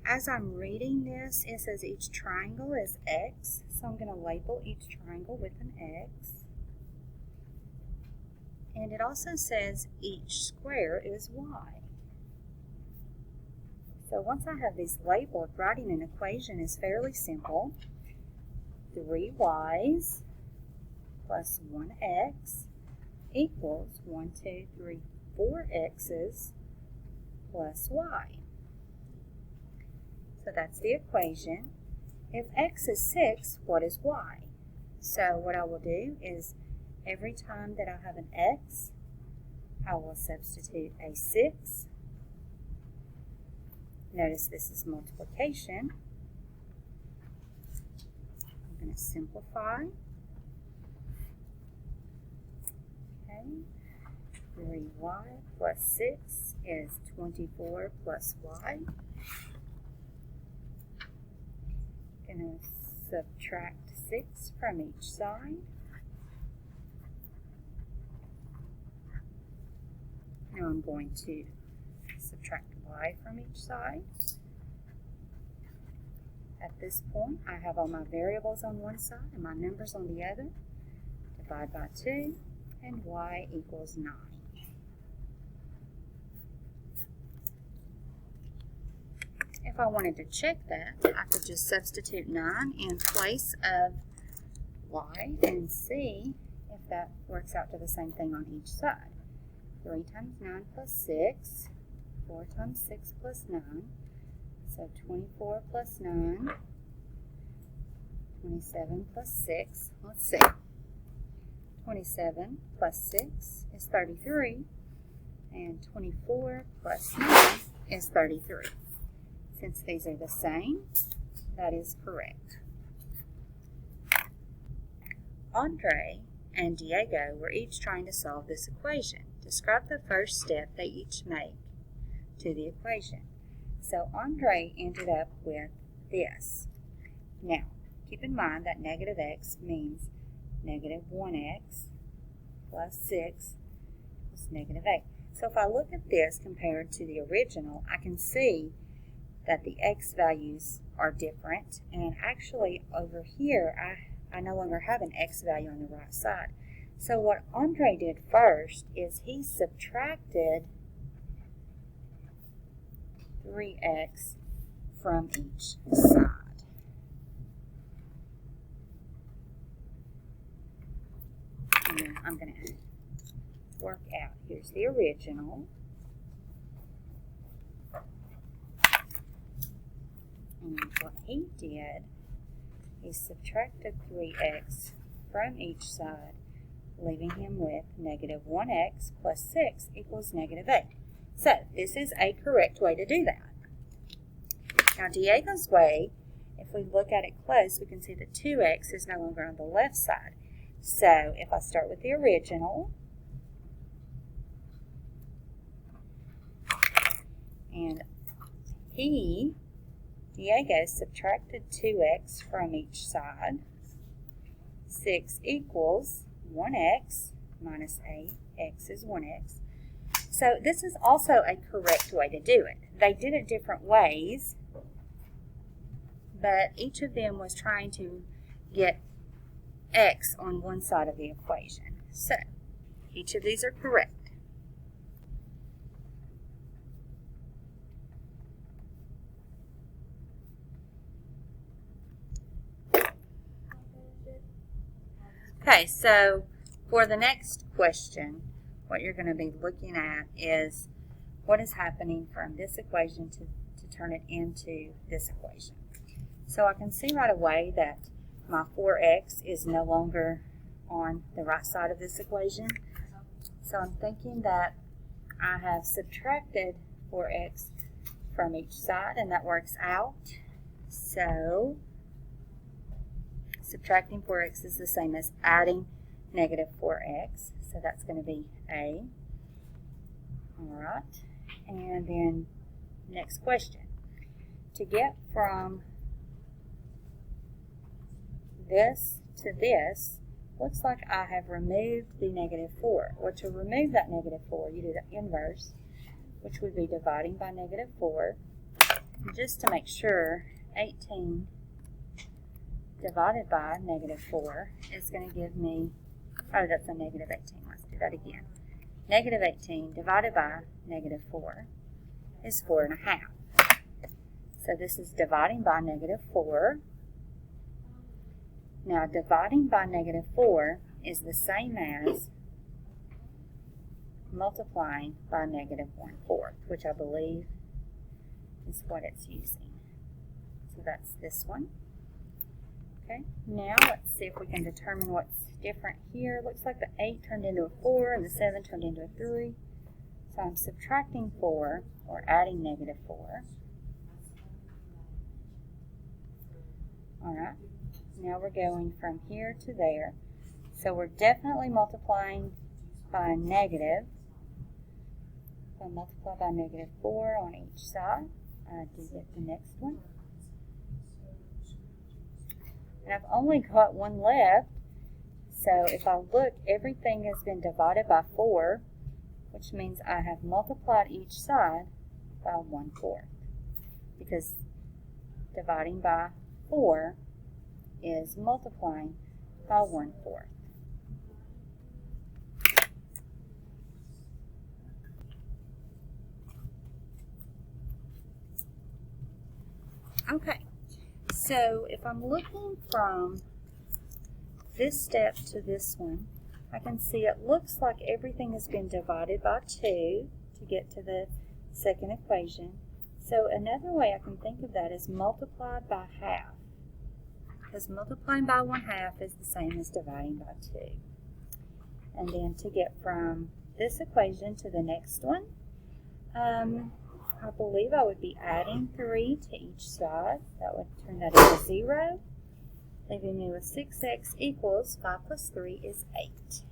as I'm reading this, it says each triangle is x, so I'm going to label each triangle with an x. And it also says each square is y. So once I have these labeled, writing an equation is fairly simple. 3y's plus 1x equals 1, 2, 3, 4 x's plus y. So that's the equation. If x is 6, what is y? So what I will do is every time that I have an x, I will substitute a 6. Notice this is multiplication. I'm going to simplify. Okay. 3y plus 6 is 24 plus y. I'm going to subtract 6 from each side. Now I'm going to subtract y from each side. At this point, I have all my variables on one side and my numbers on the other. Divide by 2, and y equals 9. If I wanted to check that, I could just substitute 9 in place of y and see if that works out to the same thing on each side. 3 times 9 plus 6, 4 times 6 plus 9, so 24 plus 9, 27 plus 6, let's see, 27 plus 6 is 33, and 24 plus 9 is 33. Since these are the same, that is correct. Andre and Diego were each trying to solve this equation. Describe the first step they each make to the equation. So Andre ended up with this. Now, keep in mind that negative x means negative 1x plus 6 is negative 8. So if I look at this compared to the original, I can see that the x values are different, and actually over here I no longer have an x value on the right side. So what Andre did first is he subtracted 3x from each side. And then I'm going to work out. Here's the original. And what he did, he subtracted 3x from each side, leaving him with negative 1x plus 6 equals negative 8. So this is a correct way to do that. Now Diego's way, if we look at it close, we can see that 2x is no longer on the left side. So if I start with the original, and Diego subtracted 2x from each side, 6 equals 1x minus 8, x is 1x. So this is also a correct way to do it. They did it different ways, but each of them was trying to get x on one side of the equation. So each of these are correct. Okay, so for the next question, what you're going to be looking at is what is happening from this equation to turn it into this equation. So I can see right away that my 4x is no longer on the right side of this equation. So I'm thinking that I have subtracted 4x from each side, and that works out. So subtracting 4x is the same as adding negative 4x. So that's going to be A. All right. And then next question. To get from this to this, looks like I have removed the negative 4. Well, to remove that negative 4, you do the inverse, which would be dividing by negative 4. just to make sure, 18 divided by negative 4 is going to give me, oh, that's a negative 18. Let's do that again. Negative 18 divided by negative 4 is 4.5. So this is dividing by negative 4. Now, dividing by negative 4 is the same as multiplying by negative 1/4, which I believe is what it's using. So that's this one. Okay, now let's see if we can determine what's different here. Looks like the 8 turned into a 4 and the 7 turned into a 3. So I'm subtracting 4, or adding negative 4. Alright, now we're going from here to there. So we're definitely multiplying by a negative. So I multiply by negative 4 on each side. I do get the next one. And I've only got one left. So if I look, everything has been divided by 4, which means I have multiplied each side by 1/4. Because dividing by 4 is multiplying by 1/4. Okay, so if I'm looking from this step to this one, I can see it looks like everything has been divided by 2 to get to the second equation. So another way I can think of that is multiplied by half, because multiplying by 1/2 is the same as dividing by 2. And then to get from this equation to the next one, I believe I would be adding 3 to each side. That would turn that into 0, leaving me with 6x equals 5 plus 3 is 8.